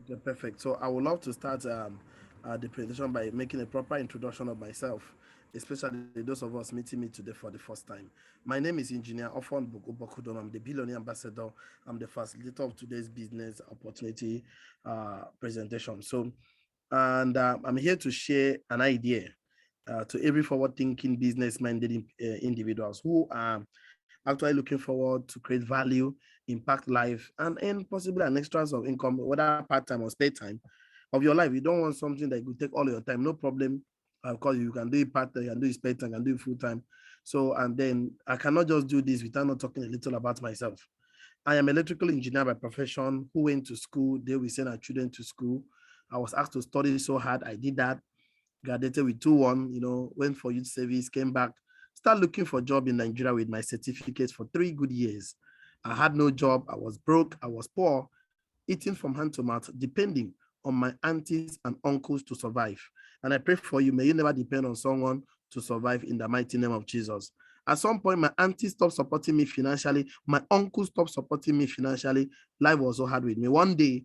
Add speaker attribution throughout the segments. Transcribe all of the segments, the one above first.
Speaker 1: Okay, perfect. So I would love to start the presentation by making a proper introduction of myself, especially those of us meeting me today for the first time. My name is Engineer Ofon Bokudon. I'm the billionaire ambassador. I'm the facilitator of today's business opportunity presentation. So, and I'm here to share an idea to every forward-thinking, business-minded individuals who are actually looking forward to create value, impact life, and earn possibly an extra of income, whether part-time or spare time of your life. You don't want something that will take all your time, no problem. Of course, you can do it part-time, you can do it spare time, you can do it full-time. So, and then I cannot just do this without not talking a little about myself. I am electrical engineer by profession who went to school. They will send our children to school. I was asked to study so hard. I did that, graduated with 2-1, went for youth service, came back, started looking for a job in Nigeria with my certificate for 3 good years. I had no job. I was broke. I was poor, eating from hand to mouth, depending on my aunties and uncles to survive. And I pray for you, may you never depend on someone to survive in the mighty name of Jesus. At some point, my auntie stopped supporting me financially. My uncle stopped supporting me financially. Life was so hard with me. One day,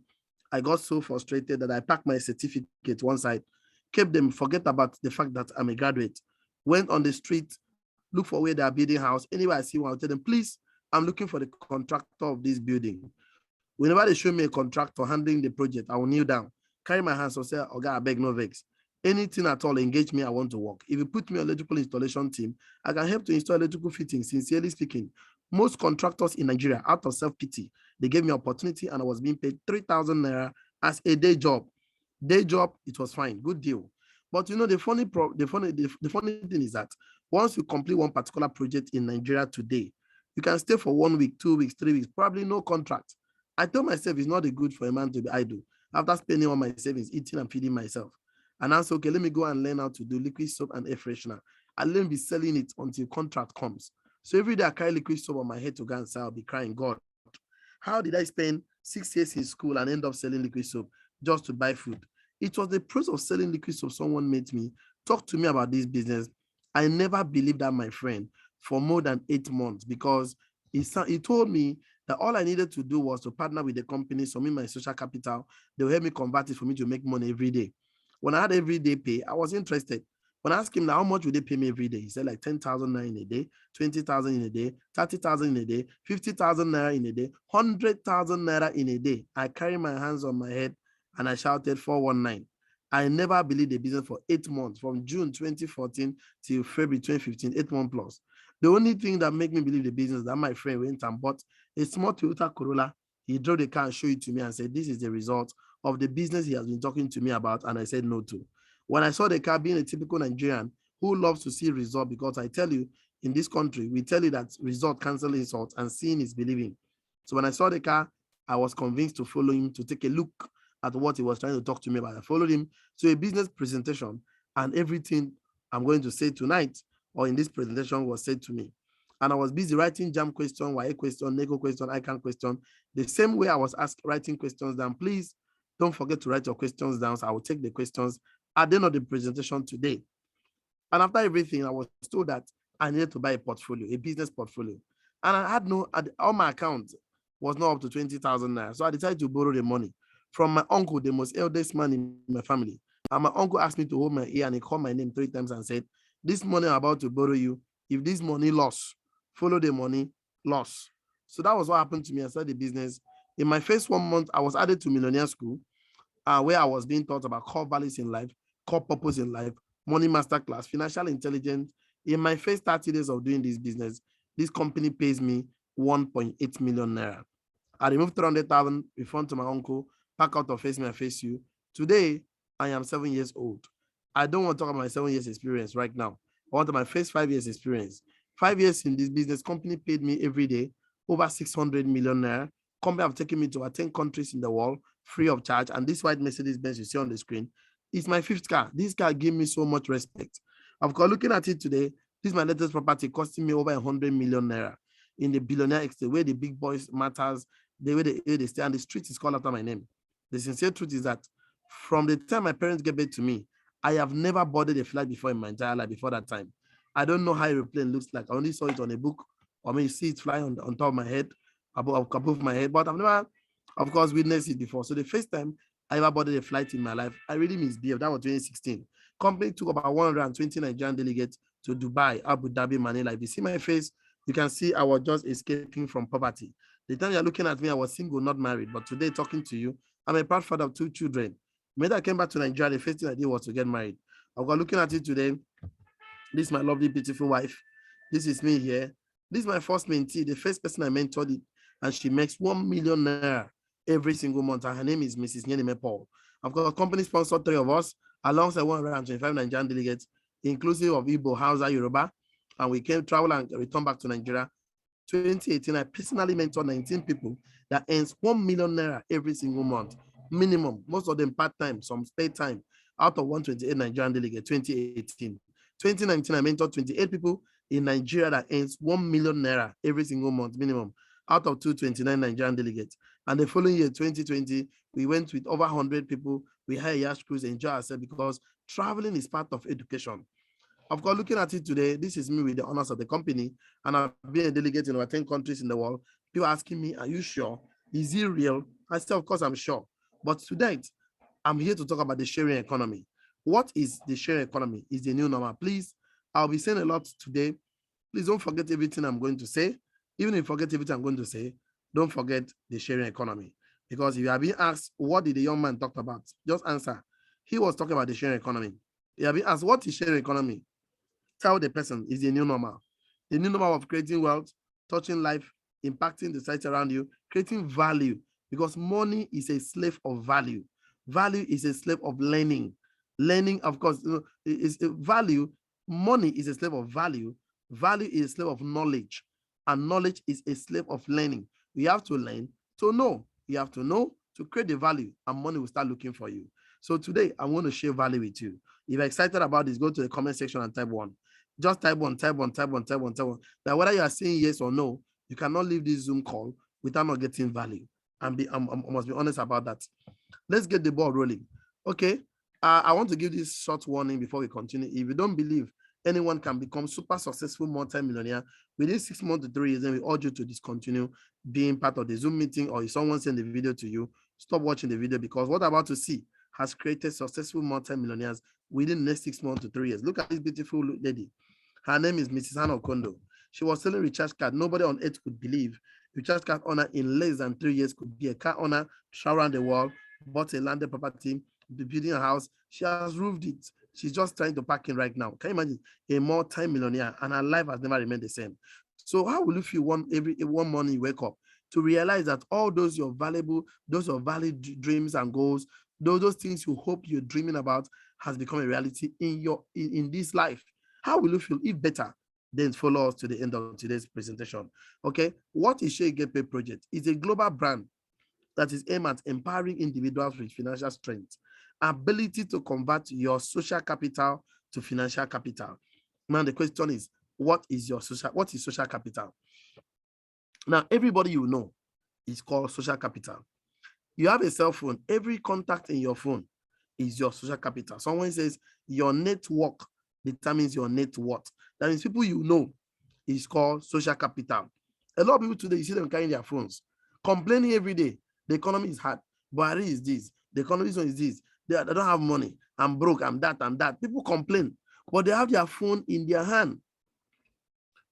Speaker 1: I got so frustrated that I packed my certificate one side, kept them, forget about the fact that I'm a graduate, went on the street, look for where they are building house. Anywhere I see one, I'll tell them, please, I'm looking for the contractor of this building. Whenever they show me a contractor handling the project, I will kneel down, carry my hands, or say, "Oga, I beg no vex. Anything at all, engage me, I want to work. If you put me on electrical installation team, I can help to install electrical fittings, sincerely speaking." Most contractors in Nigeria, out of self-pity, they gave me opportunity and I was being paid 3,000 naira as a day job. Day job, it was fine, good deal. But the funny thing is that once you complete one particular project in Nigeria today, you can stay for 1 week, 2 weeks, 3 weeks, probably no contract. I told myself it's not good for a man to be idle. After spending all my savings, eating and feeding myself. And I said, okay, let me go and learn how to do liquid soap and air freshener. And let me be selling it until contract comes. So every day I carry liquid soap on my head to go and sell, I'll be crying, God, how did I spend 6 years in school and end up selling liquid soap just to buy food? It was the process of selling liquid soap someone made me talk to me about this business. I never believed that, my friend, for more than 8 months, because he told me that all I needed to do was to partner with the company, submit my social capital. They will help me convert it for me to make money every day. When I had everyday pay, I was interested. When I asked him, now, how much would they pay me every day? He said like 10,000 naira in a day, 20,000 in a day, 30,000 in a day, 50,000 naira in a day, 100,000 naira in a day. I carried my hands on my head and I shouted 419. I never believed the business for 8 months, from June 2014 till February 2015, 8 months plus. The only thing that made me believe the business, that my friend went and bought a small Toyota Corolla. He drove the car and showed it to me and said, this is the result of the business he has been talking to me about. And I said no to. When I saw the car, being a typical Nigerian who loves to see result, because I tell you, in this country, we tell you that result cancel insult and seeing is believing. So when I saw the car, I was convinced to follow him to take a look at what he was trying to talk to me about. I followed him to a business presentation, and everything I'm going to say tonight or in this presentation was said to me. And I was busy writing jam question, why question, nego question, I can question. The same way I was writing questions down. Please don't forget to write your questions down. So I will take the questions at the end of the presentation today. And after everything, I was told that I needed to buy a portfolio, a business portfolio. And I had all my accounts was not up to 20,000 naira. So I decided to borrow the money from my uncle, the most eldest man in my family. And my uncle asked me to hold my ear, and he called my name 3 times and said, this money I'm about to borrow you, if this money loss, follow the money loss. So that was what happened to me. I started the business. In my first 1 month, I was added to Millionaire School, where I was being taught about core values in life, core purpose in life, money masterclass, financial intelligence. In my first 30 days of doing this business, this company pays me 1.8 million naira. I removed 300,000, refund to my uncle, pack out of Face Me, I Face You. Today, I am 7 years old. I don't want to talk about my 7 years experience right now. I want my first 5 years experience. 5 years in this business, company paid me every day over 600 million naira. Company have taken me to over 10 countries in the world free of charge. And this white Mercedes Benz you see on the screen is my 5th car. This car gave me so much respect. Of course, looking at it today, this is my latest property costing me over 100 million naira in the billionaire estate where the big boys matters, the way they stay, and the street is called after my name. The sincere truth is that from the time my parents gave birth to me, I have never boarded a flight before in my entire life before that time. I don't know how a plane looks like. I only saw it on a book, or maybe see it flying on top of my head, above my head, but I've never, of course, witnessed it before. So the first time I ever boarded a flight in my life. I really misbehaved. That was 2016. Company took about 120 Nigerian delegates to Dubai, Abu Dhabi, Manila. If you see my face, you can see I was just escaping from poverty. The time you're looking at me, I was single, not married. But today, talking to you, I'm a proud father of 2 children. When I came back to Nigeria, the first thing I did was to get married. I got looking at you today. This is my lovely, beautiful wife. This is me here. This is my first mentee, the first person I mentored, and she makes 1 million naira every single month. And her name is Mrs. Nyenime Paul. I've got a company sponsored 3 of us, alongside 125 Nigerian delegates, inclusive of Igbo, Hausa, Yoruba. And we came travel and return back to Nigeria. 2018, I personally mentored 19 people that earns 1 million naira every single month, minimum. Most of them part-time, some spare time, out of 128 Nigerian delegates, 2018. 2019, I mentored 28 people in Nigeria that earns 1 million naira every single month, minimum, out of 229 Nigerian delegates. And the following year, 2020, we went with over 100 people. We had a yacht cruise, enjoy ourselves, because traveling is part of education. Of course, looking at it today, this is me with the honors of the company, and I've been a delegate in over 10 countries in the world. People asking me, are you sure? Is it real? I say, of course, I'm sure. But tonight, I'm here to talk about the sharing economy. What is the sharing economy? Is the new normal. Please, I'll be saying a lot today. Please don't forget everything I'm going to say. Even if you forget everything I'm going to say, don't forget the sharing economy. Because if you are being asked, what did the young man talk about? Just answer. He was talking about the sharing economy. You are being asked, what is sharing economy? Tell the person is the new normal. The new normal of creating wealth, touching life, impacting the society around you, creating value, because money is a slave of value. Value is a slave of learning. Learning, of course, is a value. Money is a slave of value. Value is a slave of knowledge, and knowledge is a slave of learning. You have to learn to know. You have to know to create the value, and money will start looking for you. So today, I want to share value with you. If you're excited about this, go to the comment section and type 1. Just type 1, type 1, type 1, type 1, type 1. That whether you are saying yes or no, you cannot leave this Zoom call without not getting value. And I must be honest about that. Let's get the ball rolling. Okay. I want to give this short warning before we continue. If you don't believe anyone can become super successful multi-millionaire within 6 months to 3 years, then we urge you to discontinue being part of the Zoom meeting, or if someone sent the video to you, stop watching the video, because what I'm about to see has created successful multi-millionaires within the next 6 months to 3 years. Look at this beautiful lady. Her name is Mrs. OKONDO. She was selling recharge card. Nobody on earth could believe recharge card owner in less than 3 years could be a car owner, travel around the world, bought a landed property, building a house. She has roofed it. She's just trying to pack in right now. Can you imagine a multi-millionaire, and her life has never remained the same? So how will you feel one morning you wake up to realize that all those your valid dreams and goals, those things you hope you're dreaming about, has become a reality in this life? How will you feel? If better, then follow us to the end of today's presentation. Okay, what is Share Get Paid Project? It's a global brand that is aimed at empowering individuals with financial strength, ability to convert your social capital to financial capital. Now the question is, what is social capital? Now everybody you know is called social capital. You have a cell phone. Every contact in your phone is your social capital. Someone says your network determines your net worth. That means people you know is called social capital. A lot of people today, you see them carrying their phones, complaining every day. The economy is hard. Buhari is this. The economy is this. They don't have money. I'm broke. I'm that. I'm that. People complain, but they have their phone in their hand.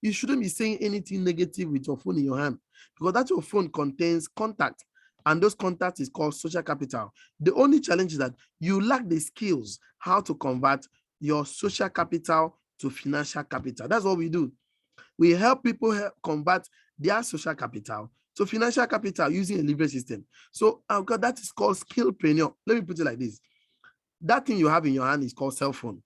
Speaker 1: You shouldn't be saying anything negative with your phone in your hand, because that your phone contains contact, and those contacts is called social capital. The only challenge is that you lack the skills how to convert your social capital to financial capital. That's what we do. We help people convert their social capital to financial capital using a leverage system. So that is called skillpreneur. Let me put it like this. That thing you have in your hand is called cell phone.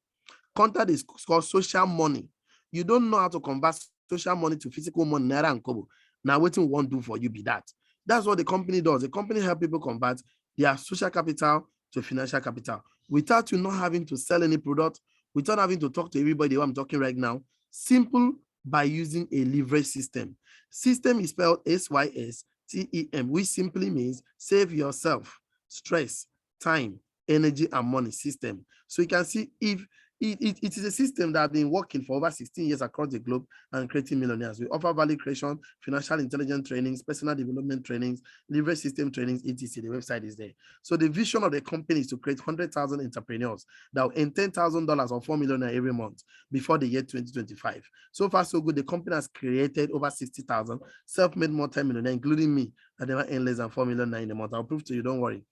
Speaker 1: Contact is called social money. You don't know how to convert social money to physical money, naira and kobo. Now, what we want to do for you be that. That's what the company does. The company helps people convert their social capital to financial capital without you not having to sell any product, without having to talk to everybody who I'm talking right now. Simple, by using a leverage system. System is spelled SYSTEM, which simply means save yourself stress, time, energy, and money system. So you can see if It is a system that has been working for over 16 years across the globe and creating millionaires. We offer value creation, financial intelligence trainings, personal development trainings, leverage system trainings, etc. The website is there. So the vision of the company is to create 100,000 entrepreneurs that will earn $10,000 or $4 million every month before the year 2025. So far, so good. The company has created over 60,000 self-made multi-millionaires, including me, that never earn less than $4 million in a month. I'll prove to you, don't worry.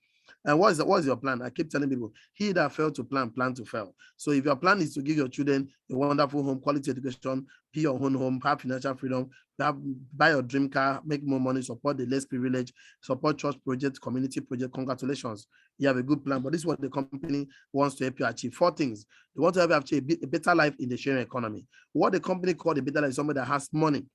Speaker 1: And what's your plan? I keep telling people, he that failed to plan to fail. So if your plan is to give your children a wonderful home, quality education, be your own home, have financial freedom, buy your dream car, make more money, support the less privileged, support church projects, community project, congratulations. You have a good plan. But this is what the company wants to help you achieve. 4 things. They want to help you achieve a better life in the sharing economy. What the company called a better life is somebody that has money,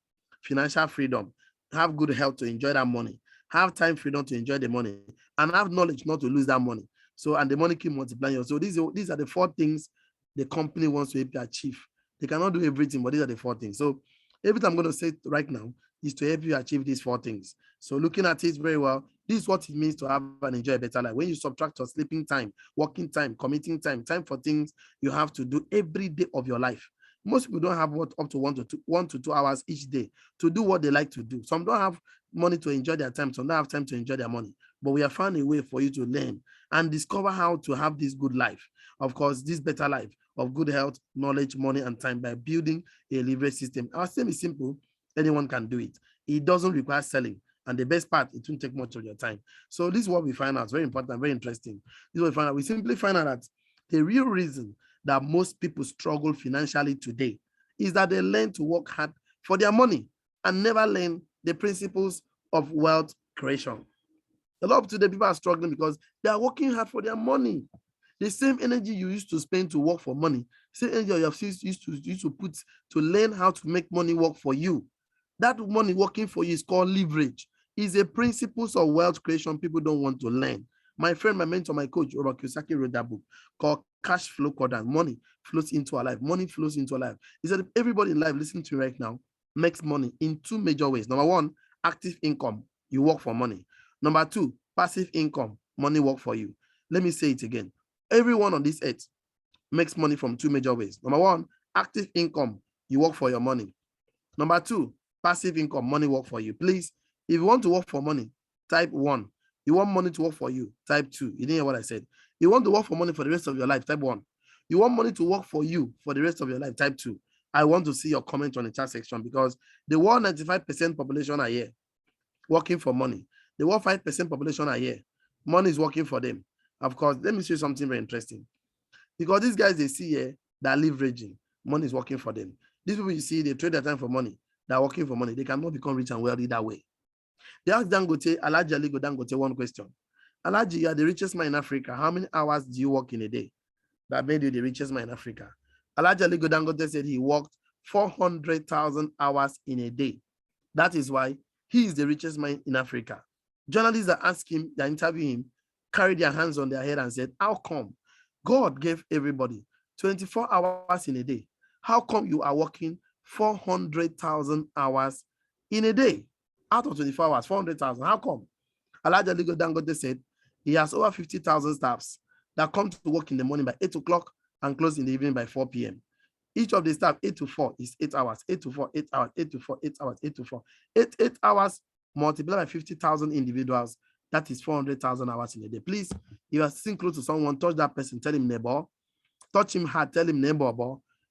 Speaker 1: financial freedom, have good health to enjoy that money, have time freedom to enjoy the money, and have knowledge not to lose that money. So, and the money keep multiplying. So these are the 4 things the company wants to help you achieve. They cannot do everything, but these are the 4 things. So everything I'm going to say right now is to help you achieve these 4 things. So looking at it very well, this is what it means to have and enjoy a better life. When you subtract your sleeping time, working time, committing time, time for things you have to do every day of your life. Most people don't have up to 1 to 2 hours each day to do what they like to do. Some don't have money to enjoy their time, some don't have time to enjoy their money. But we have found a way for you to learn and discover how to have this good life. Of course, this better life of good health, knowledge, money, and time by building a leverage system. Our system is simple. Anyone can do it. It doesn't require selling. And the best part, it won't take much of your time. So this is what we find out. It's very important, very interesting. This is what we find out. We simply find out that the real reason that most people struggle financially today is that they learn to work hard for their money and never learn the principles of wealth creation. A lot of today people are struggling because they are working hard for their money. The same energy you used to spend to work for money, same energy you have used to put to learn how to make money work for you. That money working for you is called leverage. It's a principles of wealth creation people don't want to learn. My friend, my mentor, my coach, Robert Kiyosaki, wrote that book called Cash Flow Quadrant. Money flows into our life. Money flows into our life. He said everybody in life listening to you right now makes money in 2 major ways. Number 1, active income. You work for money. Number 2, passive income. Money work for you. Let me say it again. Everyone on this earth makes money from 2 major ways. Number 1, active income. You work for your money. Number 2, passive income. Money work for you. Please, if you want to work for money, type 1. You want money to work for you, type 2. You didn't hear what I said. You want to work for money for the rest of your life, type 1. You want money to work for you for the rest of your life, type 2. I want to see your comment on the chat section because the world 95% population are here working for money. The world 5% population are here. Money is working for them. Of course, let me show you something very interesting. Because these guys they see here, they're leveraging. Money is working for them. These people you see, they trade their time for money. They're working for money. They cannot become rich and wealthy that way. They asked Dangote, Alhaji Aliko Dangote, one question. Alhaji, you are the richest man in Africa. How many hours do you work in a day that made you the richest man in Africa? Alhaji Aliko Dangote said he worked 400,000 hours in a day. That is why he is the richest man in Africa. Journalists that asked him, that interviewed him, carried their hands on their head and said, how come God gave everybody 24 hours in a day? How come you are working 400,000 hours in a day? Out of 24 hours, 400,000. How come? Alhaji Aliko Dangote said he has over 50,000 staffs that come to work in the morning by 8 o'clock and close in the evening by 4 p.m. Each of the staff, 8 to 4 is 8 hours, 8 to 4, 8 hours, 8 to 4, 8 hours, 8 to 4. 8 hours multiplied by 50,000 individuals, that is 400,000 hours in a day. Please, if you are sitting close to someone, touch that person, tell him neighbor, touch him hard, tell him neighbor,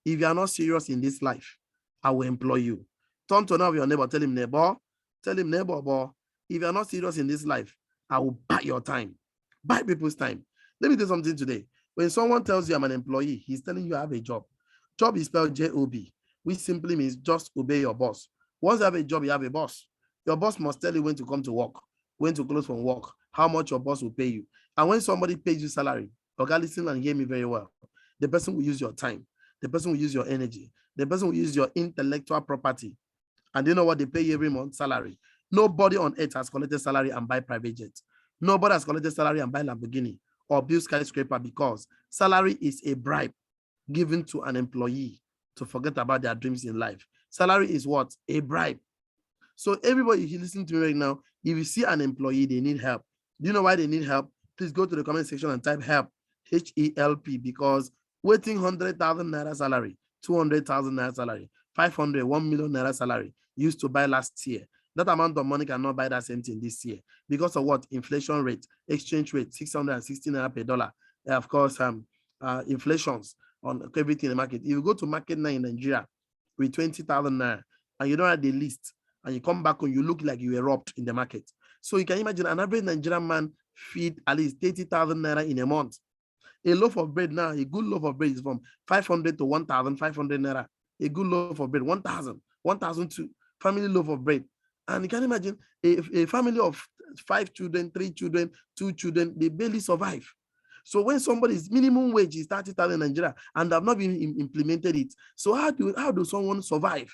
Speaker 1: if you are not serious in this life, I will employ you. Turn to now your neighbor, tell him neighbor, if you are not serious in this life, I will buy your time, buy people's time. Let me do something today. When someone tells you I'm an employee, he's telling you I have a job. Job is spelled J-O-B, which simply means just obey your boss. Once you have a job, you have a boss. Your boss must tell you when to come to work, when to close from work, how much your boss will pay you. And when somebody pays you salary, okay, listen and hear me very well. The person will use your time. The person will use your energy. The person will use your intellectual property. And you know what they pay you every month? Salary. Nobody on earth has collected salary and buy private jets. Nobody has collected salary and buy Lamborghini or build skyscraper because salary is a bribe given to an employee to forget about their dreams in life. Salary is what? A bribe. So everybody, if you listen to me right now, if you see an employee, they need help. Do you know why they need help? Please go to the comment section and type help, H-E-L-P, because waiting 100,000 naira salary, 200,000 naira salary, 500, 1 million naira salary used to buy last year. That amount of money cannot buy that same thing this year because of what? Inflation rate, exchange rate, 660 naira per dollar. Of course, inflations on everything in the market. If you go to market now in Nigeria with 20,000 naira and you don't have the list and you come back and you look like you were robbed in the market. So you can imagine an average Nigerian man feed at least 30,000 naira in a month. A loaf of bread now, a good loaf of bread is from 500 to 1,500 naira. A good loaf of bread, 1,000, 1,002 family loaf of bread. And you can imagine a family of 5 children, 3 children, 2 children, they barely survive. So when somebody's minimum wage is 30,000 in Nigeria and have not been implemented it, so how do someone survive?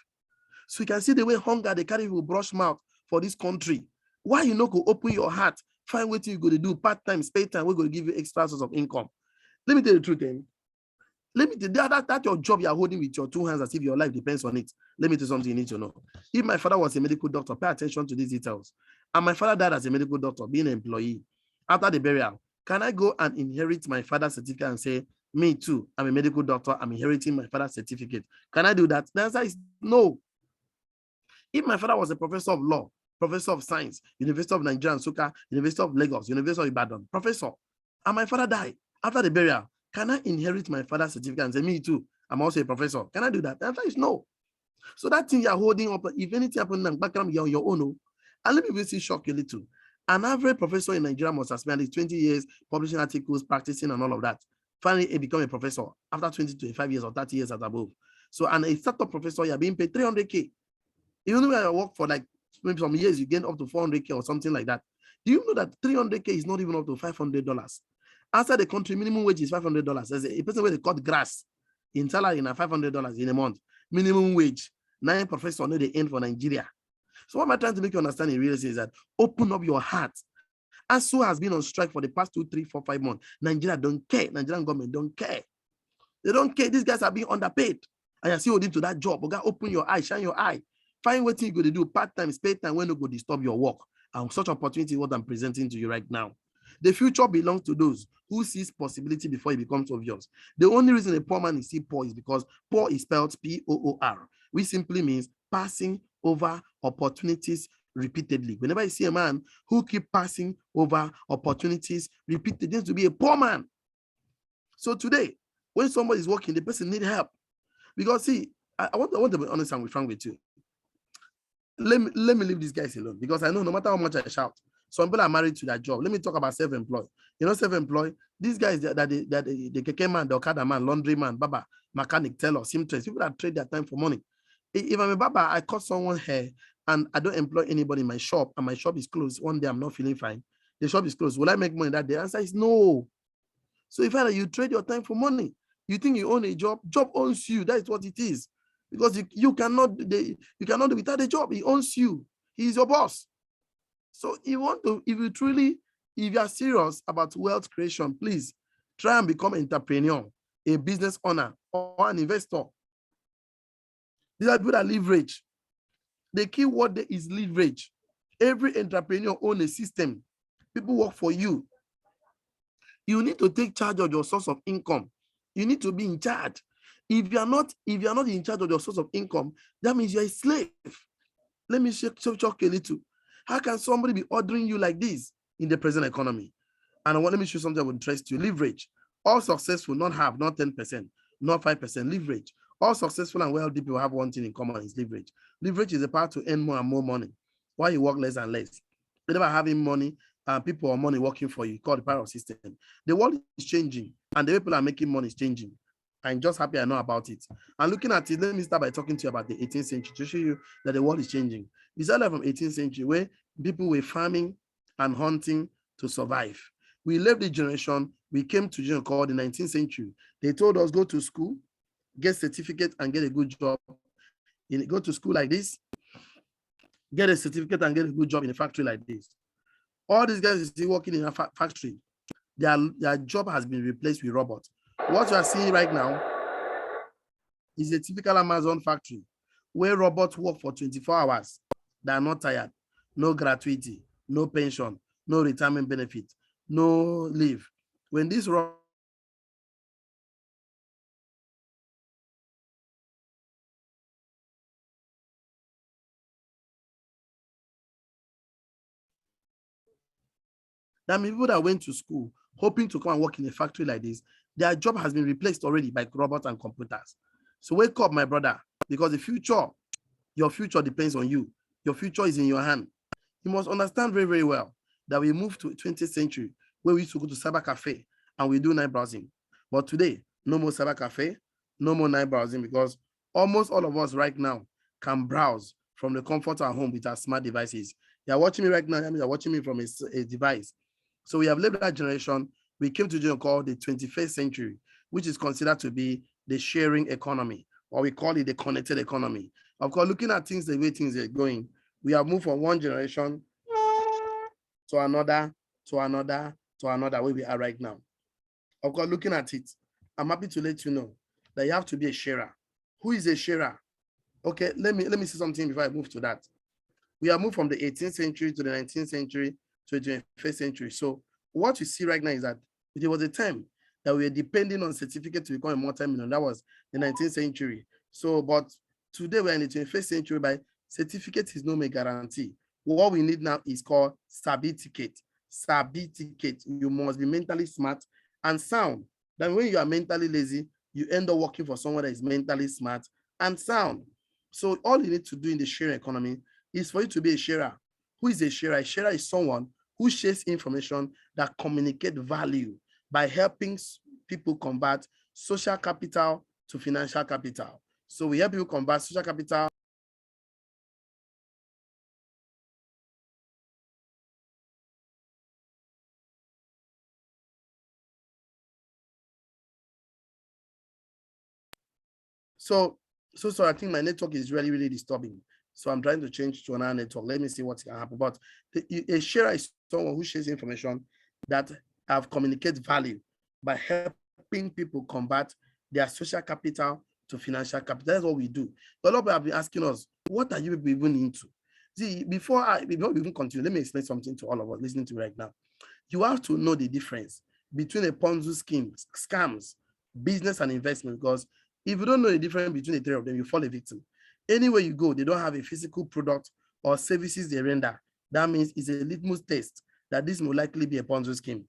Speaker 1: So you can see the way hunger, they carry will brush mouth for this country. Why you not go open your heart, find what you go to do part-time, spare time, we're going to give you extra source of income. Let me tell you the truth, Let me tell you that your job you're holding with your 2 hands as if your life depends on it. Let me tell you something you need to know. If my father was a medical doctor, pay attention to these details. And my father died as a medical doctor, being an employee. After the burial, can I go and inherit my father's certificate and say, me too, I'm a medical doctor, I'm inheriting my father's certificate? Can I do that? The answer is no. If my father was a professor of law, professor of science, University of Nigeria, Nsukka, University of Lagos, University of Ibadan, professor, and my father died after the burial, can I inherit my father's certificate and say, me too, I'm also a professor? Can I do that? The answer is no. So that thing you're holding up, if anything happens, background, you're on your own. And let me basically shock you a little. An average professor in Nigeria must have spent at least 20 years publishing articles, practicing, and all of that. Finally, he become a professor after 20, 25 years or 30 years and above. So, and a startup professor, you're being paid 300K. Even when I work for like maybe some years, you gain up to 400K or something like that. Do you know that 300K is not even up to $500? Outside the country, minimum wage is $500. There's a person where they cut grass in salary in $500 in a month. Minimum wage. 9 professors know they earn for Nigeria. So what am I trying to make you understand in real estate is that open up your heart. ASU has been on strike for the past 2, 3, 4, 5 months. Nigeria don't care. Nigerian government don't care. They don't care. These guys are being underpaid. And you're still holding to that job. Okay, open your eye, shine your eye. Find what you're going to do part-time, spare time when you go disturb your work. And such opportunity is what I'm presenting to you right now. The future belongs to those who sees possibility before it becomes obvious. The only reason a poor man is still poor is because poor is spelled P-O-O-R, which simply means passing over opportunities repeatedly. Whenever you see a man who keep passing over opportunities repeatedly, this to be a poor man. So today, when somebody is working, the person needs help. Because see, I want to be honest and frank with you. Let me leave these guys alone, because I know no matter how much I shout, some people are married to their job. Let me talk about self-employed. You know, self-employed, these guys the keke man, the okada man, laundry man, baba, mechanic, tailor, seamstress, people that trade their time for money. If I'm a baba, I cut someone's hair and I don't employ anybody in my shop and my shop is closed, one day I'm not feeling fine, the shop is closed, will I make money that day? The answer is no. So if you trade your time for money, you think you own a job owns you. That is what it is. Because you cannot do without a job. He owns you. He is your boss. So if you are serious about wealth creation, please try and become an entrepreneur, a business owner, or an investor. These are people that leverage. The key word is leverage. Every entrepreneur owns a system. People work for you. You need to take charge of your source of income. You need to be in charge. If you are not in charge of your source of income, that means you're a slave. Let me shock a little. How can somebody be ordering you like this in the present economy? And let me show something that will interest you. Leverage. All successful, not 10%, not 5%. Leverage. All successful and wealthy people have one thing in common: is leverage. Leverage is the power to earn more and more money while you work less and less. Whenever having money, people or money working for you, called the power system. The world is changing, and the way people are making money is changing. I'm just happy I know about it. And looking at it, let me start by talking to you about the 18th century to show you that the world is changing. We started from 18th century where people were farming and hunting to survive. We left the generation, we came to a generation called the 19th century. They told us, go to school, get certificate and get a good job. Go to school like this, get a certificate and get a good job in a factory like this. All these guys are still working in a factory. Their job has been replaced with robots. What you are seeing right now is a typical Amazon factory where robots work for 24 hours. They are not tired. No gratuity, no pension, no retirement benefit, no leave. When this There are people that went to school hoping to come and work in a factory like this. Their job has been replaced already by robots and computers. So wake up, my brother, because your future depends on you. Your future is in your hand. You must understand very, very well that we moved to 20th century where we used to go to cyber cafe and we do night browsing. But today, no more cyber cafe, no more night browsing, because almost all of us right now can browse from the comfort of our home with our smart devices. You are watching me right now, you are watching me from a device. So we have lived that generation. We came to a called the 21st century, which is considered to be the sharing economy, or we call it the connected economy. Of course, looking at things the way things are going, we have moved from one generation to another, to another, to another, where we are right now. Of course, looking at it, I'm happy to let you know that you have to be a sharer. Who is a sharer? Okay, let me say something before I move to that. We have moved from the 18th century to the 19th century to the 21st century. So what you see right now is that there was a time that we were depending on certificate to become a multi-millionaire. That was the 19th century. So, but today we're in the 21st century, by certificate is no more guarantee. What we need now is called certificate. Certificate. You must be mentally smart and sound. Then when you are mentally lazy, you end up working for someone that is mentally smart and sound. So all you need to do in the sharing economy is for you to be a sharer. Who is a sharer? A sharer is someone who shares information that communicate value by helping people convert social capital to financial capital. So we help people convert social capital. So I think my network is really, really disturbing. So I'm trying to change to another network. Let me see what can happen. But a sharer is someone who shares information that have communicate value by helping people convert their social capital to financial capital. That's what we do. A lot of people have been asking us, what are you even into? See, before we even continue, let me explain something to all of us listening to right now. You have to know the difference between a Ponzi scheme, scams, business, and investment, because if you don't know the difference between the three of them, you fall a victim. Anywhere you go, they don't have a physical product or services they render. That means it's a litmus test that this will likely be a Ponzi scheme.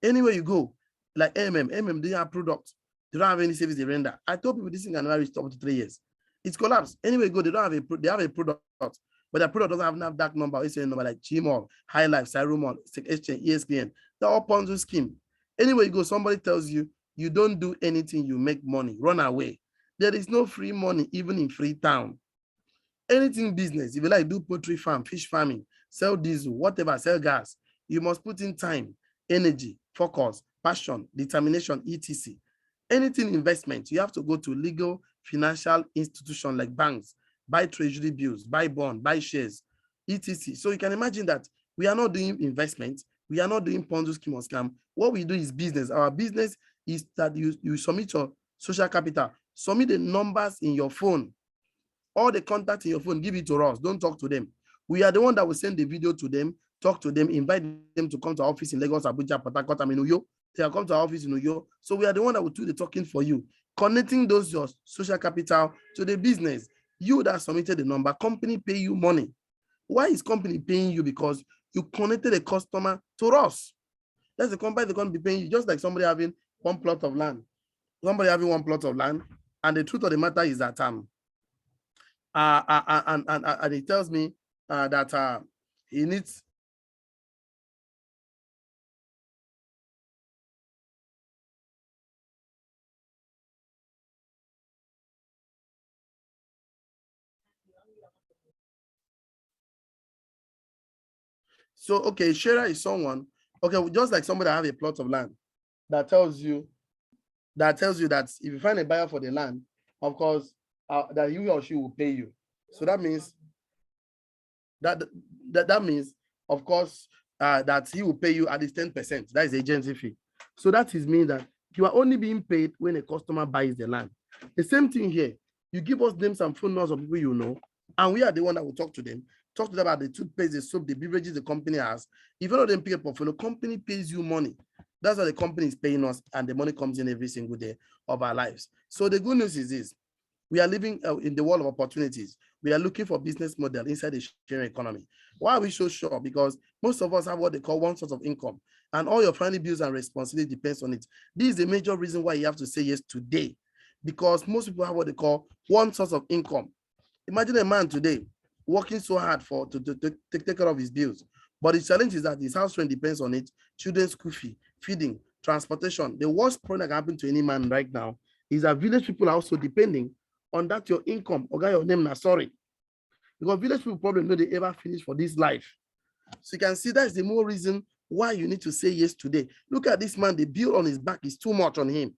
Speaker 1: Anywhere you go, like MM, they have products. They don't have any service they render. I told people this thing can never reach up to 3 years. It's collapsed. Anywhere you go, they have a product, but the product doesn't have that number. It's a number like Gmall, High Life, Cyromall, Exchange, ESPN. They're all Ponzi scheme. Anywhere you go, somebody tells you, you don't do anything, you make money, run away. There is no free money, even in Freetown. Anything business, if you like do poultry farm, fish farming, sell diesel, whatever, sell gas, you must put in time, energy, focus, passion, determination, etc. Anything investment, you have to go to legal financial institution like banks, buy treasury bills, buy bond, buy shares, etc. So you can imagine that we are not doing investment, we are not doing Ponzi scheme or scam. What we do is business. Our business is that you submit your social capital, submit the numbers in your phone, all the contacts in your phone, give it to us. Don't talk to them. We are the one that will send the video to them, talk to them, invite them to come to our office in Lagos, Abuja, Port Harcourt, and Uyo. They will come to our office in Uyo. So we are the one that will do the talking for you, connecting those your social capital to the business. You that submitted the number, company pay you money. Why is company paying you? Because you connected a customer to us. That's the company they're going to be paying you, just like somebody having one plot of land. Somebody having one plot of land, and the truth of the matter is that and he tells me that he needs. So okay, sharer is someone, okay, just like somebody that have a plot of land that tells you that if you find a buyer for the land, of course, that he or she will pay you. So that means that means, of course, that he will pay you at least 10%. That is the agency fee. So that is mean that you are only being paid when a customer buys the land. The same thing here. You give us names and phone numbers of people you know, and we are the one that will talk to them about the toothpaste, the soap, the beverages the company has. If you know them pay a portfolio, company pays you money. That's what the company is paying us, and the money comes in every single day of our lives. So the good news is this: We are living in the world of opportunities. We are looking for business model inside the sharing economy. Why are we so sure? Because most of us have what they call one source of income, and all your family bills and responsibility depends on it. This is the major reason why you have to say yes today, because most people have what they call one source of income. Imagine a man today working so hard to take care of his bills, but the challenge is that his house rent depends on it, children's school fee, feeding, transportation. The worst problem that can happen to any man right now is that village people are also depending on that your income. Okay, your name now, sorry. Because village people probably know they ever finish for this life. So you can see that's the more reason why you need to say yes today. Look at this man, the bill on his back is too much on him.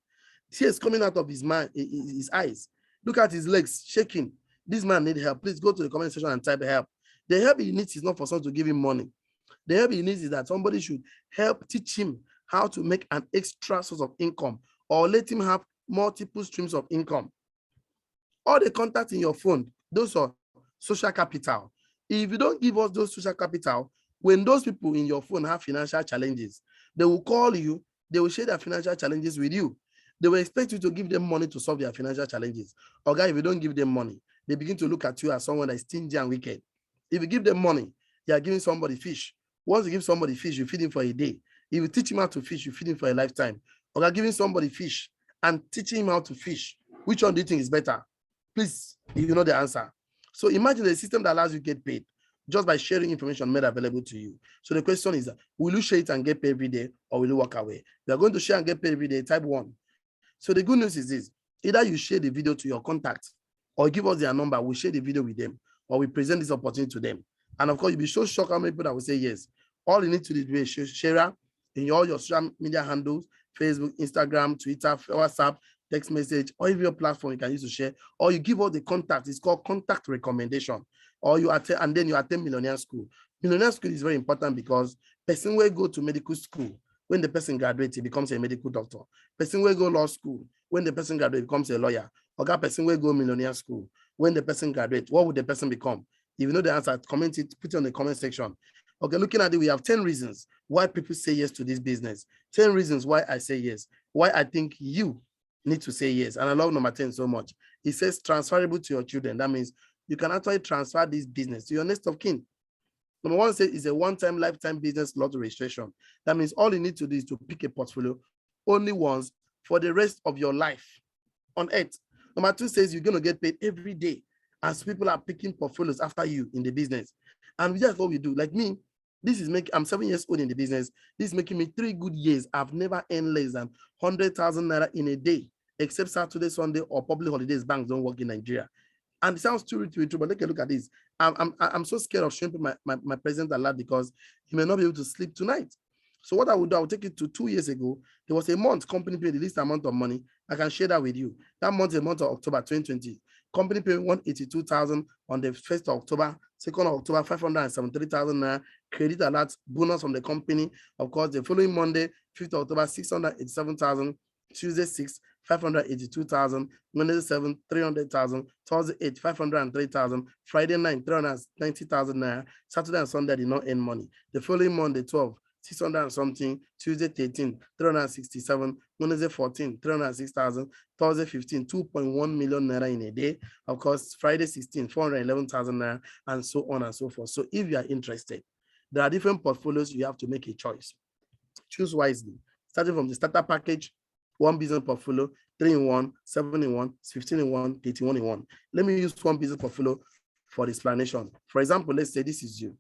Speaker 1: Tears coming out of his mind, his eyes. Look at his legs shaking. This man needs help. Please go to the comment section and type help. The help he needs is not for someone to give him money. The help he needs is that somebody should help teach him how to make an extra source of income, or let him have multiple streams of income. All the contacts in your phone, those are social capital. If you don't give us those social capital, when those people in your phone have financial challenges, they will call you, they will share their financial challenges with you. They will expect you to give them money to solve their financial challenges. Or guys, if you don't give them money, they begin to look at you as someone that is stingy and wicked. If you give them money, you are giving somebody fish. Once you give somebody fish, you feed him for a day. If you teach him how to fish, you feed him for a lifetime. Or you're giving somebody fish and teaching him how to fish. Which one do you think is better? Please, you know the answer. So imagine a system that allows you to get paid just by sharing information made available to you. So the question is, will you share it and get paid every day, or will you walk away? You are going to share and get paid every day, type 1. So the good news is this: either you share the video to your contacts, or give us their number, we'll share the video with them, or we present this opportunity to them. And of course, you'll be so shocked how many people that will say yes. All you need to do is be a sharer in all your social media handles: Facebook, Instagram, Twitter, WhatsApp, text message, or even your platform you can use to share, or you give us the contact. It's called contact recommendation, or you attend, and then you attend Millionaire School. Millionaire School is very important because person will go to medical school. When the person graduates, he becomes a medical doctor. Person will go law school. When the person graduates, becomes a lawyer. Or that person will go Millionaire School. When the person graduates, what would the person become? If you know the answer, comment it, put it on the comment section. Okay, looking at it, we have 10 reasons why people say yes to this business. 10 reasons why I say yes. Why I think you need to say yes. And I love number 10 so much. It says transferable to your children. That means you can actually transfer this business to your next of kin. Number 1 says it's a one-time lifetime business lottery registration. That means all you need to do is to pick a portfolio only once for the rest of your life on earth. Number 2 says you're going to get paid every day as people are picking portfolios after you in the business. And that's what we do. Like me, I'm 7 years old in the business. This is making me 3 good years. I've never earned less than 100,000 naira in a day, except Saturday, Sunday, or public holidays. Banks don't work in Nigeria. And it sounds too true, but take a look at this. I'm so scared of showing my presence a lot because he may not be able to sleep tonight. So what I would do, I would take it to 2 years ago. There was a month company paid the least amount of money. I can share that with you. That month, the month of October 2020. Company paid 182,000 on the 1st of October, 2nd of October, 573,000 naira. Credit alert bonus from the company. Of course, the following Monday, 5th of October, 687,000. Tuesday 6, 582,000. Wednesday 7, 300,000. Thursday 8, 503,000. Friday 9, 390,000 naira. Saturday and Sunday did not earn money. The following Monday 12, 600 and something. Tuesday 13, 367. Wednesday 14, 306,000. Thursday 15, 2.1 million naira in a day. Of course, Friday 16, 411,000 naira, and so on and so forth. So if you are interested, there are different portfolios. You have to make a choice. Choose wisely. Starting from the starter package, 1 business portfolio, 3 in 1, 7 in 1, 15 in 1, 31 in 1. Let me use 1 business portfolio for the explanation. For example, let's say this is you.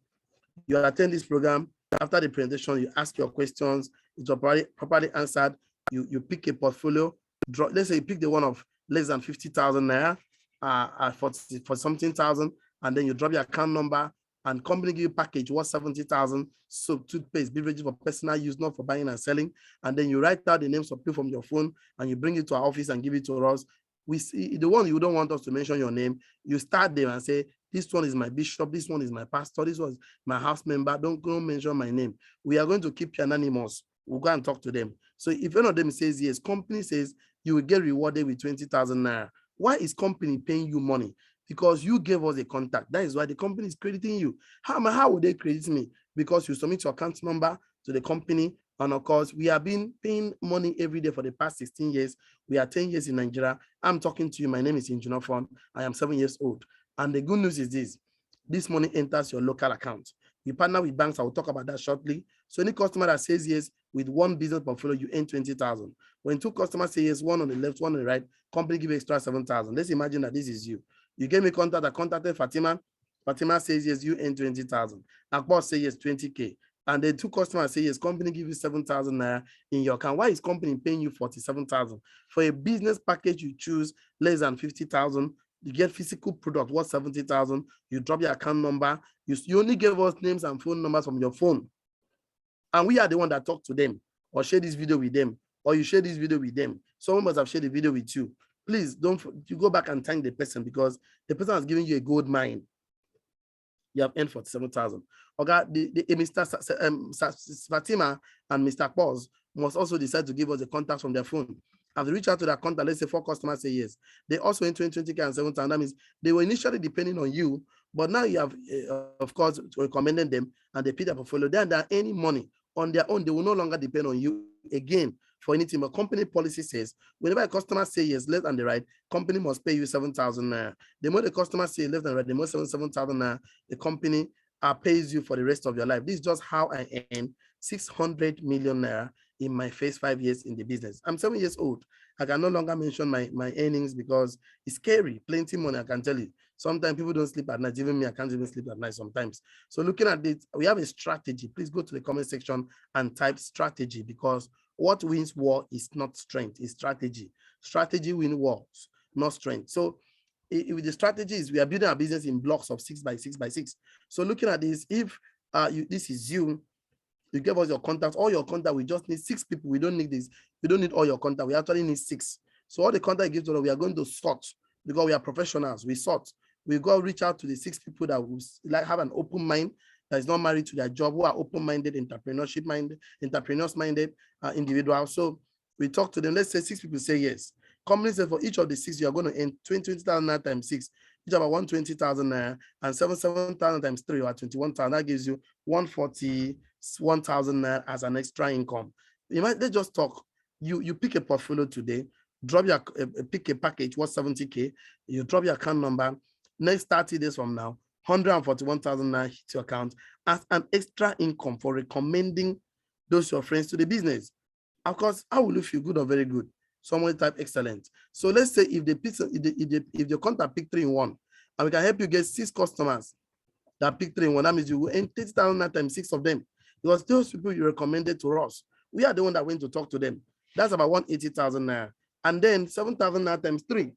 Speaker 1: You attend this program. After the presentation, you ask your questions. It's properly answered. You pick a portfolio. Let's say you pick the one of less than 50,000 naira for something thousand, and then you drop your account number. And company give you package worth 70,000, soap, toothpaste, beverages for personal use, not for buying and selling. And then you write out the names of people from your phone and you bring it to our office and give it to us. We see the one you don't want us to mention your name. You start there and say, this one is my bishop, this one is my pastor, this one is my house member. Don't mention my name. We are going to keep you anonymous. We'll go and talk to them. So if one of them says yes, company says you will get rewarded with 20,000 naira. Why is company paying you money? Because you gave us a contact. That is why the company is crediting you. How would they credit me? Because you submit your account number to the company, And of course, we have been paying money every day for the past 16 years. We are 10 years in Nigeria. I'm talking to you. My name is Engineer Fon. I am 7 years old. And the good news is this money enters your local account. We partner with banks. I will talk about that shortly. So any customer that says yes with one business portfolio, you earn 20,000. When two customers say yes, one on the left, one on the right, company give extra 7,000. Let's imagine that this is you. You gave me contact. I contacted Fatima. Fatima says yes, you earn 20,000. Akbar says yes, 20K. And the two customers say yes, company give you 7,000 naira in your account. Why is company paying you 47,000? For a business package, you choose less than 50,000. You get physical product worth 70,000. You drop your account number. You only give us names and phone numbers from your phone. And we are the one that talk to them or share this video with them, or you share this video with them. Someone must have shared the video with you. Please you go back and thank the person, because the person has given you a gold mine. You have earned 47,000. Okay, Mr. Fatima and Mr. Pause must also decide to give us the contact from their phone. Have they reached out to their contact? Let's say 4 customers say yes. They also in 20K and 7,000. That means they were initially depending on you, but now you have, of course, recommended them and they pay their portfolio. Then there are any money on their own, they will no longer depend on you again for anything. But company policy says whenever a customer says yes, left and the right, company must pay you 7,000 naira. The more the customer says left and right, the more 7,000 naira the company pays you for the rest of your life. This is just how I earn 600 million naira in my first 5 years in the business. I'm 7 years old. I can no longer mention my earnings because it's scary. Plenty money, I can tell you. Sometimes people don't sleep at night. Even me, I can't even sleep at night sometimes. So looking at this, we have a strategy. Please go to the comment section and type strategy, because what wins war is not strength, it's strategy. Strategy wins wars, not strength. So with the strategy is we are building our business in blocks of 6 by 6 by 6. So looking at this, if this is you give us your contacts, all your contact, we just need 6 people. We don't need this. We don't need all your contact. We actually need 6. So all the contact you give to us, we are going to sort, because we are professionals. We sort. We go reach out to the 6 people that will have an open mind, that is not married to their job, who are open-minded, entrepreneurs-minded individuals. So we talk to them. Let's say 6 people say yes. Company says for each of the 6, you are going to earn 20,000 times 6, which is about 120,000 naira, and 7,000 times 3, or 21,000. That gives you 141,000 naira as an extra income. Let's just talk. You pick a portfolio today, drop your pick a package worth 70K. You drop your account number. Next 30 days from now, 141,000 naira hits your account as an extra income for recommending those your friends to the business. Of course, how will you feel, good or very good? Someone type excellent. So let's say if the contact pick 3 in 1, and we can help you get 6 customers that pick 3 in 1, that means you will earn 30,000 times 6 of them, because those people you recommended to us, we are the one that went to talk to them. That's about 180,000 naira. And then 7,000 naira times 3,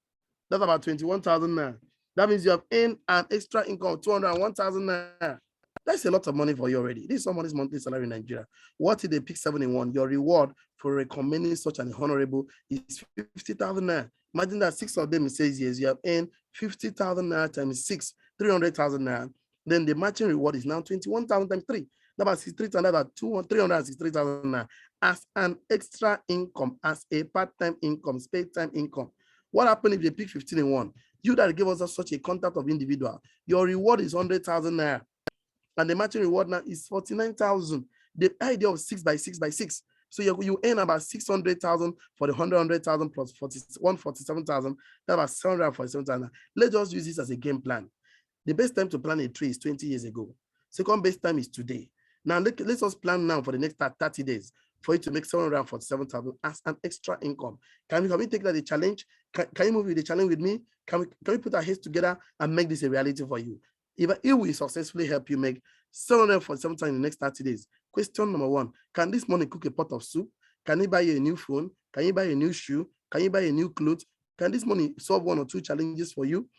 Speaker 1: that's about 21,000 naira. That means you have earned an extra income of 201,000 naira. That's a lot of money for you already. This is someone's monthly salary in Nigeria. What if they pick 7 in 1? Your reward for recommending such an honorable is 50,000 naira. Imagine that 6 of them says yes, you have earned 50,000 naira times 6, 300,000 naira. Then the matching reward is now 21,000 times 3. That's about 63,000, about 363,000 naira as an extra income, as a part-time income, paid time income. What happened if they pick 15 in 1? You that give us such a contact of individual, your reward is 100,000 naira. And the matching reward now is 49,000. The idea of 6 by 6 by 6. So you earn about 600,000 for the 100,000 plus 147,000. That's about 747,000. Let's just use this as a game plan. The best time to plan a tree is 20 years ago. Second best time is today. Now let's just plan now for the next 30 days for you to make 747,000 as an extra income. Can we take that a challenge? Can you move with the challenge with me? Can we put our heads together and make this a reality for you? If we successfully help you make 747,000 in the next 30 days, question number 1, can this money cook a pot of soup? Can you buy you a new phone? Can you buy a new shoe? Can you buy a new clothes? Can this money solve 1 or 2 challenges for you?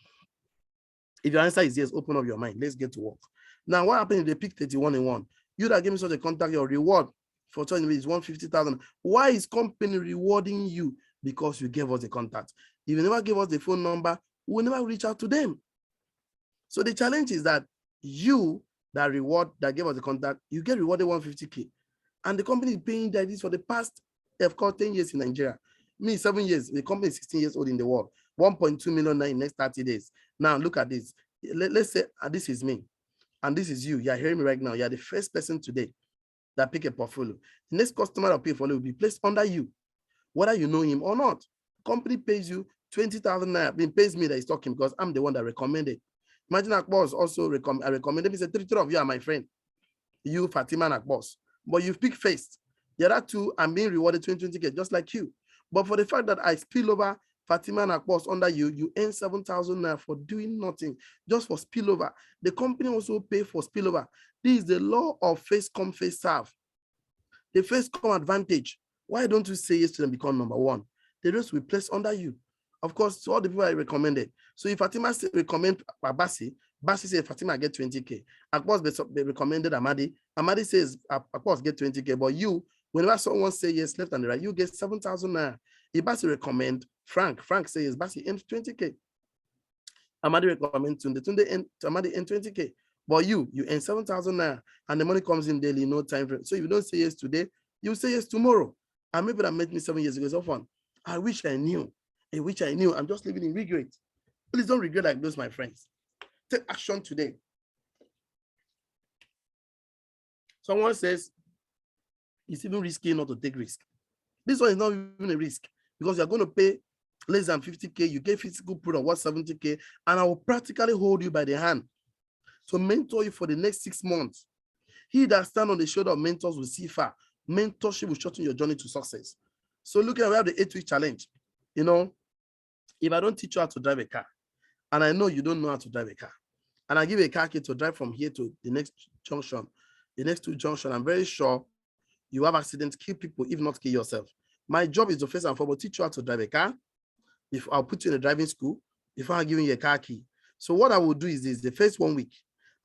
Speaker 1: If your answer is yes, open up your mind. Let's get to work. Now, what happens if they pick 31 in 1? You that give me such a contact, your reward for joining me is 150,000. Why is company rewarding you? Because you gave us the contact. If you never give us the phone number, we will never reach out to them. So the challenge is that you that gave us the contact, you get rewarded 150K. And the company is paying that this for the past, of course, 10 years in Nigeria. Me, 7 years, the company is 16 years old in the world. 1.2 million in the next 30 days. Now look at this. Let's say this is me and this is you. You're hearing me right now. You're the first person today that pick a portfolio. The next customer that pick a portfolio will be placed under you, whether you know him or not. Company pays you 20,000 naira, being pays me that he's talking because I'm the one that recommended. Imagine Akbos also I recommended, he said, three of you are my friend. You, Fatima and Akbos. But you've picked first. The other two, I'm being rewarded 20K, just like you. But for the fact that I spill over Fatima and Akbos under you, you earn 7,000 naira for doing nothing, just for spillover. The company also pay for spillover. This is the law of first come, first serve. The first come advantage. Why don't you say yes to them, become number one? The rest will place under you. Of course, to all the people I recommended. So if Fatima recommend Basi, Basi says Fatima get 20K. Akbos they recommended Amadi. Amadi says Akbos get 20K. But you, whenever someone say yes, left and right, you get 7,000 naira. If Basi recommend Frank says Basi earns 20K. Amadi recommend Tunde Amadi earn 20K. But you earn 7,000 naira, and the money comes in daily, no time frame. So if you don't say yes today, you say yes tomorrow. And maybe that met me 7 years ago. So fun. I wish I knew. I'm just living in regret. Please don't regret like those, my friends. Take action today. Someone says it's even risky not to take risk. This one is not even a risk because you're going to pay less than 50K. You get physical product worth 70K, and I will practically hold you by the hand to mentor you for the next 6 months. He that stands on the shoulder of mentors will see far. Mentorship will shorten your journey to success. So look at, we have the 8-week challenge. You know, if I don't teach you how to drive a car, and I know you don't know how to drive a car, and I give you a car key to drive from here to the next junction, the next 2 junctions, I'm very sure you have accidents, kill people, if not kill yourself. My job is to first and foremost teach you how to drive a car. If I'll put you in a driving school, before I give you a car key. So what I will do is this: the first 1 week,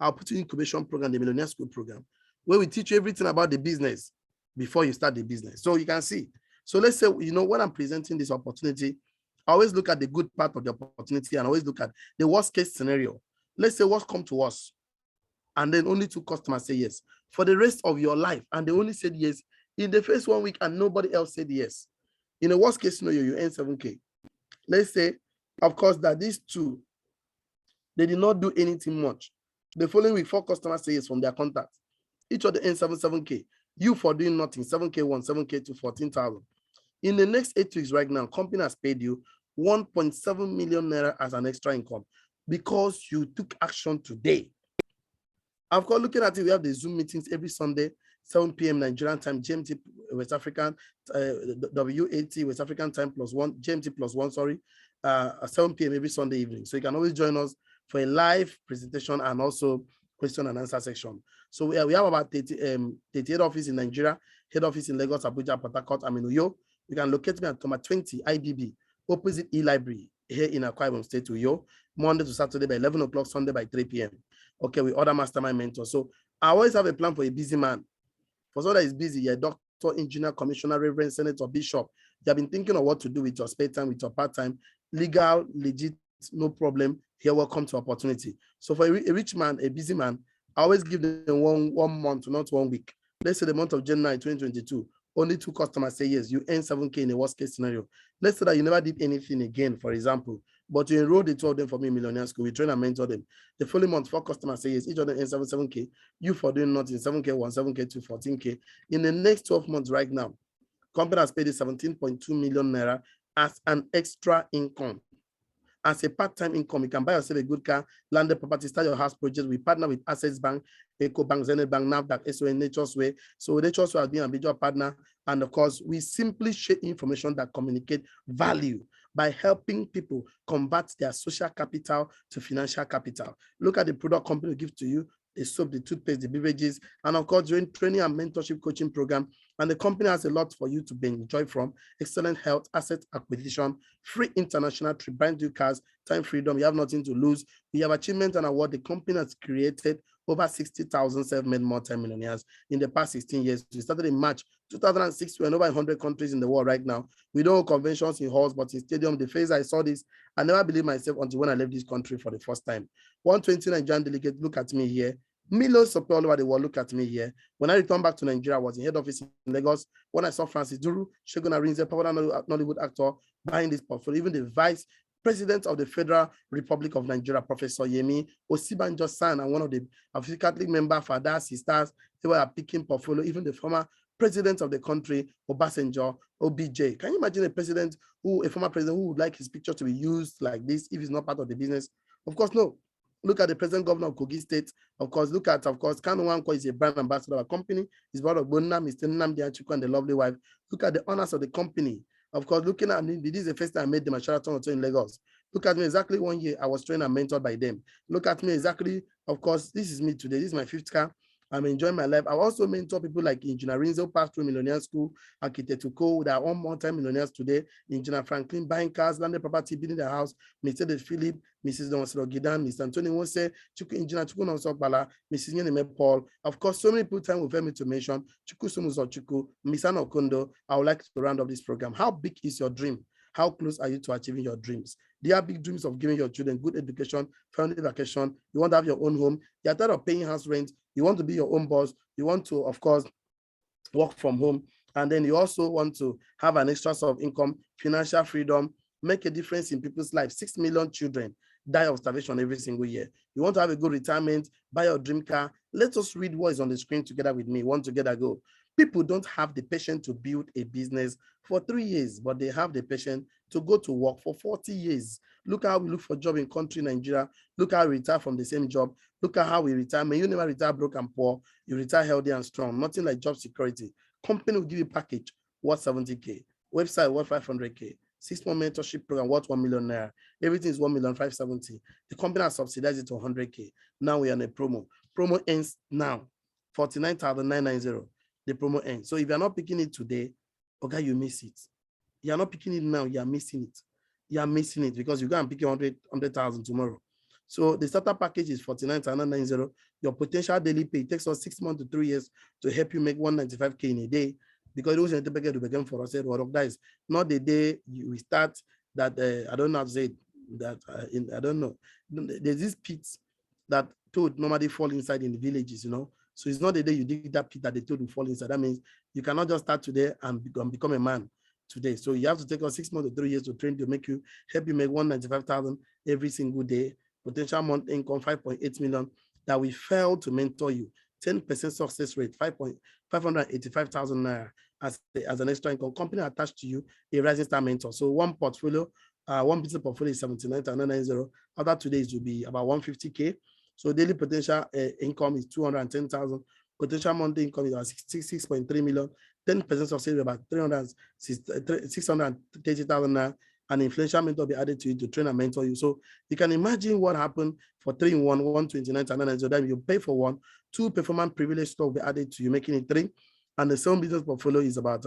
Speaker 1: I'll put you in incubation program, the Millionaire School program, where we teach you everything about the business before you start the business. So you can see. So let's say, you know, when I'm presenting this opportunity, I always look at the good part of the opportunity and always look at the worst case scenario. Let's say what's come to us, and then only 2 customers say yes for the rest of your life, and they only said yes in the first 1 week and nobody else said yes. In the worst case scenario, you earn 7K. Let's say, of course, that these 2, they did not do anything much. The following week, 4 customers say yes from their contact. Each of them earns 7K. You for doing nothing, 7K1, 7K2, 14,000. In the next 8 weeks right now, company has paid you 1.7 million naira as an extra income because you took action today. Of course, looking at it, we have the Zoom meetings every Sunday, 7 p.m. Nigerian time, GMT West African, WAT West African time +1, GMT +1, sorry, 7 p.m. every Sunday evening. So you can always join us for a live presentation and also question and answer section. So we have about 38 offices in Nigeria, head office in Lagos, Abuja, Port Harcourt, and in Uyo. You can locate me at number 20 IBB, opposite E-Library, here in Akwa Ibom State, Uyo, Monday to Saturday by 11 o'clock, Sunday by 3 p.m. Okay, with other mastermind mentors. So I always have a plan for a busy man. For someone that is busy, you're a doctor, engineer, commissioner, reverend, senator, bishop. You have been thinking of what to do with your spare time, with your part-time, legal, legit, no problem. Here, welcome to opportunity. So for a rich man, a busy man, I always give them one month, not 1 week. Let's say the month of January 2022, only 2 customers say yes, you earn 7K in a worst case scenario. Let's say that you never did anything again, for example, but you enrolled the 2 of them for me, Millionaire School. We train and mentor them. The following month, 4 customers say yes, each of them earns 7K. You for doing nothing, 7K1, 7K2, 14K. In the next 12 months right now, company has paid you 17.2 million naira as an extra income. As a part-time income, you can buy yourself a good car, landed property, start your house project. We partner with Access Bank, Eco Bank, Zenith Bank, NAFDAC, SON, Nature's Way. So Nature's Way has been a major partner. And of course, we simply share information that communicate value by helping people convert their social capital to financial capital. Look at the product company give to you, the soap, the toothpaste, the beverages, and of course, during training and mentorship coaching program. And the company has a lot for you to enjoy from: excellent health, asset acquisition, free international trip, brand new cars, time freedom. You have nothing to lose. We have achievement and award. The company has created over 60,000 self-made multi-millionaires in the past 16 years. We started in March 2006. We're in over 100 countries in the world right now. We don't hold conventions in halls, but in stadium. The phase I saw this, I never believed myself until when I left this country for the first time. 120 Nigerian delegates, look at me here. Millions of people all over the world, look at me here. When I returned back to Nigeria, I was in head office in Lagos. When I saw Francis Duru, Segun Arinze, popular Nollywood actor, buying this portfolio, even the vice president of the Federal Republic of Nigeria, Professor Yemi Osibanjo's son, and one of the Catholic member, fathers, sisters, People are picking portfolio, even the former president of the country, Obasanjo, OBJ. Can you imagine a former president who would like his picture to be used like this if he's not part of the business? Of course, no. Look at the present governor of Kogi State. Of course, Kanu Nwankwo is a brand ambassador of a company. He's brother of Bonam, Mr. Nnamdi Achukwu, and the lovely wife. Look at the owners of the company. Of course, looking at me, this is the first time I made them a Sheraton Hotel in Lagos. Look at me, exactly 1 year I was trained and mentored by them. Look at me, exactly, of course, this is me today. This is my 5th car. I'm enjoying my life. I also mentor people like Engineer Rinzo, passed through Millionaire School, Architect Tuko, that are all multi-millionaires today. Engineer Franklin, buying cars, landed property, building the house. Mr. Philip, Mrs. Donsero Gidan, Mr. Anthony Wose, Engineer Chuku Nonsokbala, Mrs. Yeneme Paul. Of course, so many people time will me to mention Chuku Sumuzo Chuku, Mr. OKONDO. I would like to round up this program. How big is your dream? How close are you to achieving your dreams? There are big dreams of giving your children good education, family vacation. You want to have your own home. You're tired of paying house rent. You want to be your own boss. You want to, of course, work from home. And then you also want to have an extra source of income, financial freedom, make a difference in people's lives. 6 million children die of starvation every single year. You want to have a good retirement, buy your dream car. Let us read what is on the screen together with me. One together, go. People don't have the patience to build a business for 3 years, but they have the patience to go to work for 40 years. Look how we look for a job in country Nigeria. Look how we retire from the same job. Look at how we retire. May you never retire broke and poor. You retire healthy and strong. Nothing like job security. Company will give you a package worth 70K. Website worth 500K. 6-month mentorship program worth 1 million naira. Everything is 1,570,000. The company has subsidized it to 100K. Now we are in a promo. Promo ends now. 49,990. The promo ends. So if you're not picking it today, okay, you miss it. You're not picking it now, you're missing it. You're missing it because you go and pick 100,000 tomorrow. So the starter package is 49,990. Your potential daily pay takes us 6 months to 3 years to help you make 195K in a day. Because it was to begin for us. Guys, not the day we start that I don't know how to say it, that I don't know. There's this pit that toad normally fall inside in the villages, you know. So it's not the day you dig that pit that the toad will fall inside. That means you cannot just start today and become a man today. So you have to take us 6 months to 3 years to train to help you make 195,000 every single day. Potential month income 5.8 million that we fail to mentor you. 10% success rate, 585,000 naira as an extra income. Company attached to you, a rising star mentor. So one portfolio, one business portfolio is 79,990. After today, it will be about 150K. So daily potential income is 210,000. Potential monthly income is about 6.3 million. 10% success rate about 630,000 naira. And inflation mentor will be added to you to train and mentor you. So you can imagine what happened for 3 in 1, 129,990. So then you pay for 1, 2 performance privilege stock will be added to you, making it 3. And the same business portfolio is about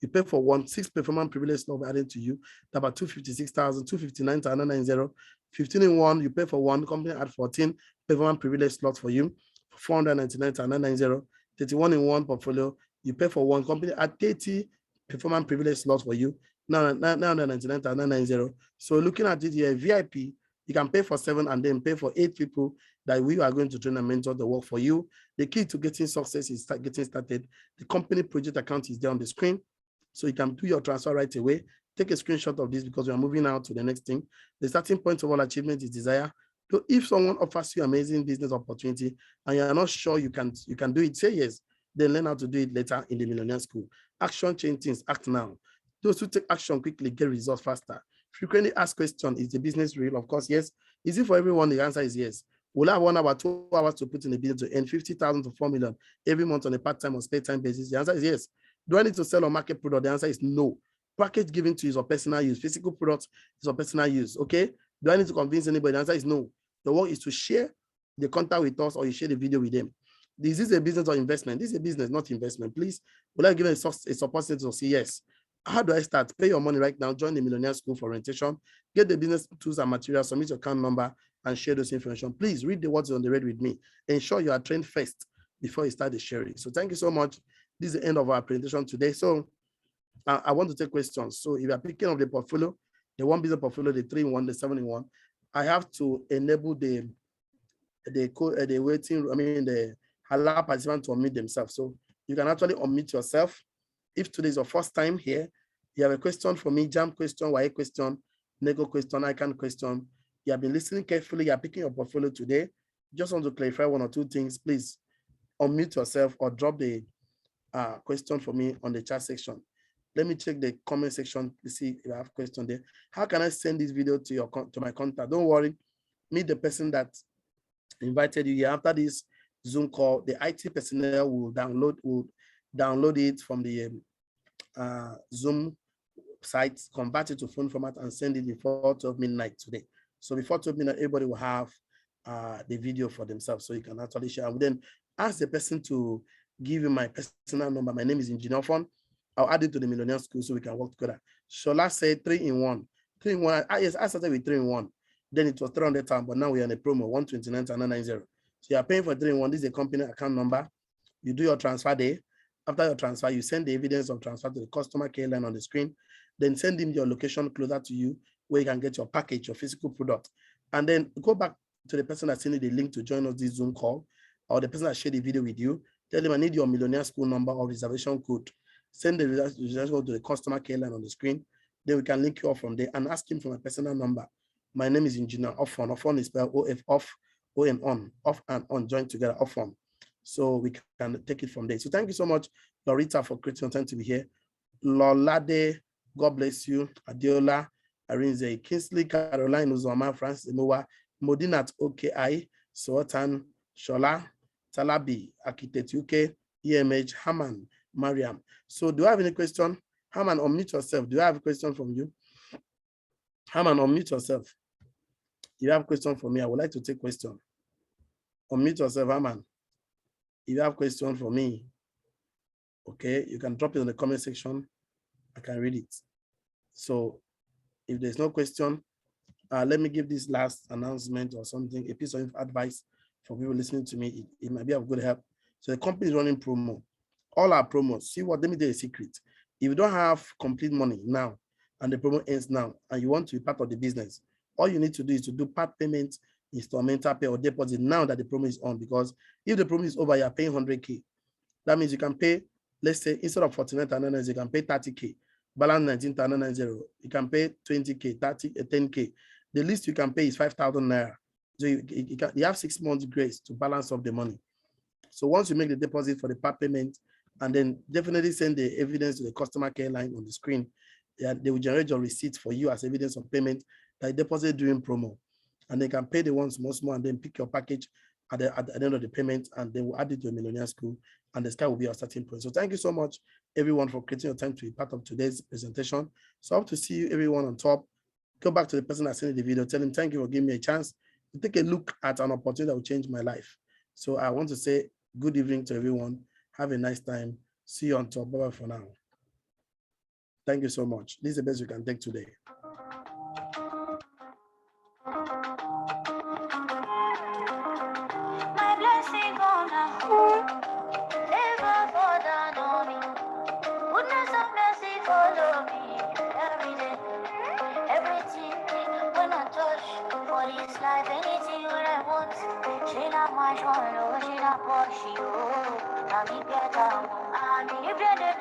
Speaker 1: you pay for 1, 6 performance privilege stock will be added to you, about 256,000, 259,990. 15 in 1, you pay for 1, company add 14 performance privilege slots for you, 499,990. 31 in 1 portfolio, you pay for 1, company add 30 performance privilege slots for you, 999,990. So looking at it here, VIP, you can pay for 7 and then pay for 8 people that we are going to train and mentor the work for you. The key to getting success is getting started. The company project account is there on the screen. So you can do your transfer right away. Take a screenshot of this because we are moving out to the next thing. The starting point of all achievement is desire. So if someone offers you amazing business opportunity and you're not sure you can do it, say yes. Then learn how to do it later in the Millionaire School. Action change things, act now. Those who take action quickly get results faster. Frequently asked question, is the business real? Of course, yes. Is it for everyone? The answer is yes. Will I have 1 hour, 2 hours to put in a business to earn 50,000 to 4 million every month on a part-time or spare time basis? The answer is yes. Do I need to sell or market product? The answer is no. Package given to you is for personal use. Physical products is for personal use. Okay. Do I need to convince anybody? The answer is no. The work is to share the contact with us or you share the video with them. This is a business or investment. This is a business, not investment. Please, will I give a support center to say yes? How do I start? Pay your money right now. Join the Millionaire School for orientation. Get the business tools and materials. Submit your account number and share those information. Please read the words on the red with me. Ensure you are trained first before you start the sharing. So thank you so much. This is the end of our presentation today. So I want to take questions. So if you are picking up the portfolio, the one business portfolio, the 3 in 1, the 7 in 1, I have to enable the waiting. I mean the allow participants to unmute themselves. So you can actually unmute yourself. If today is your first time here, you have a question for me, jam question, why question, nego question, icon question. You have been listening carefully, you are picking your portfolio today. Just want to clarify 1 or 2 things, please. unmute yourself or drop the question for me on the chat section. Let me check the comment section to see if I have a question there. How can I send this video to my contact? Don't worry, meet the person that invited you here. After this Zoom call, the IT personnel will download it from the Zoom site, convert it to phone format, and send it before 12 midnight today. So before 12 midnight, everybody will have the video for themselves, so you can actually share. And then ask the person to give you my personal number. My name is Engineer Fon. I'll add it to the Millionaire School so we can work together. Shola said 3-in-1. 3-in-1. Yes, I started with 3-in-1. Then it was 300 times, but now we're on a promo 129,990. So you are paying for 3-in-1. This is a company account number. You do your transfer there. After your transfer, you send the evidence of transfer to the customer care line on the screen. Then send him your location closer to you where you can get your package, your physical product. And then go back to the person that sent you the link to join us this Zoom call, or the person that shared the video with you. Tell them I need your Millionaire School number or reservation code. Send the reservation code to the customer care line on the screen. Then we can link you up from there and ask him for my personal number. My name is Engineer Ofon. Ofon is spelled O-F, off, O-N, on, off and on, joined together, Ofon. So we can take it from there. So thank you so much, Lorita, for creating your time to be here. Lolade, God bless you. Adiola, Arinze, Kingsley, Caroline, Uzoma, Francis, Emowa, Modinat, OKI, Sultan, Shola, Talabi, Architect UK, EMH, Haman, Mariam. So do I have any question? Haman, unmute yourself. Do I have a question from you? Haman, unmute yourself. If you have a question for me, I would like to take question. Unmute yourself, Haman. If you have a question for me, okay, you can drop it in the comment section. I can read it. So if there's no question, let me give this last announcement or something, a piece of advice for people listening to me. It might be of good help. So the company is running promo. All our promos, see what, let me tell you a secret. If you don't have complete money now and the promo ends now and you want to be part of the business, all you need to do is to do part payment, instrumental pay or deposit now that the promo is on, because if the promo is over, you're paying 100K. That means you can pay, let's say, instead of 49,990, you can pay 30K. Balance 19,990. You can pay 20K, 10K. The least you can pay is 5,000 naira. So you have 6 months grace to balance off the money. So once you make the deposit for the part payment, and then definitely send the evidence to the customer care line on the screen, they will generate your receipt for you as evidence of payment that deposit during promo. And they can pay the ones small, and then pick your package at the end of the payment, and they will add it to a Millionaire School, and the sky will be our starting point. So thank you so much, everyone, for creating your time to be part of today's presentation. So I hope to see you, everyone, on top. Go back to the person that sent the video, tell him thank you for giving me a chance to take a look at an opportunity that will change my life. So I want to say good evening to everyone. Have a nice time. See you on top. Bye-bye for now. Thank you so much. This is the best you can take today. My blessing on never fall down on me. Goodness and mercy follow me every day. Everything when I touch for this life, anything when I want. She not my she not push you. Now me better. I mean, if you're the